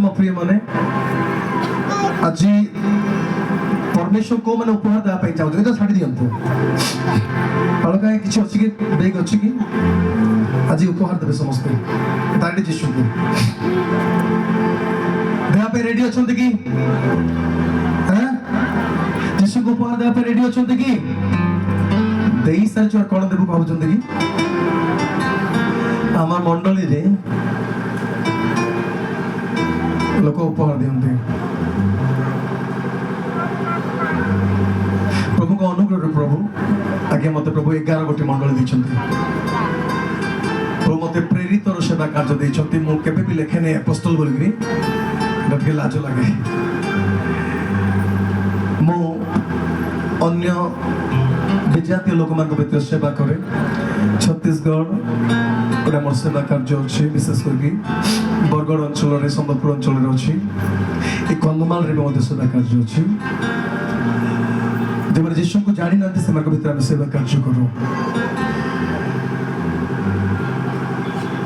ମୋ ପ୍ରିୟ ମାନେ ଆଜି परमेश्वर को मैंने उपहार देवा ପାଇଁ ଚାହୁଁଛନ୍ତି ତ ଛାଡ଼ି ଦିଅନ୍ତୁ ଅଲଗା କିଛି ଅଛି କି ବେଗ ଅଛି କି ଆଜି ଉପହାର ଦେବେ ସମସ୍ତେ ତାରିଣୀ ଯୀଶୁଙ୍କୁ ଦେବା ପାଇଁ ରେଡି ଅଛନ୍ତି କି ଯୀଶୁଙ୍କୁ ଉପହାର ଦେବା ପାଇଁ ରେଡି ଅଛନ୍ତି କି ଦେଇ ସାରିଛୁ ଆଉ କ'ଣ ଦେବୁ ଭାବୁଛନ୍ତି କି ଆମ ମଣ୍ଡଳୀରେ ଲୋକ ଉପହାର ଦିଅନ୍ତି प्रभु को अनुग्रह प्रभु आगे मत प्रभु 11 गोटी मंडल देछंती प्रभु मते प्रेरित और सेवा कार्य देछंती मु केबे भी लेखेने अपोस्टल बोलगिरी डके लाज लागे मु अन्य विजातीय लोक मान भीतर सेवा करे छत्तीसगढ़ ओरा मोर सेवा कार्य अछि विशेष करके बरगढ़ अंचल रे संबलपुर अंचल रे अछि ए कंदमाल रे मते सेवा कार्य अछि जब यीशु को जानी ना से मार्ग भीतर हम सेवा कार्य करो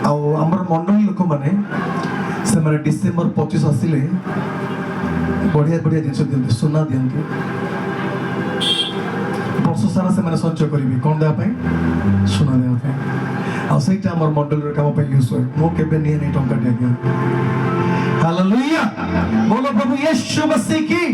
आउ हमर मंडल लोक माने से माने डिसेंबर 25 आसिले बढ़िया बढ़िया जिंस दियंती सोना दियंती वर्ष सारा से माने संचय करिवि कोन देबा पई सोना देबा पई आ सेटा हमर मंडल रे काम पई यूज होय मो केबे निए नै टंका दिया हालेलुया बोलो प्रभु यीशु मसीह की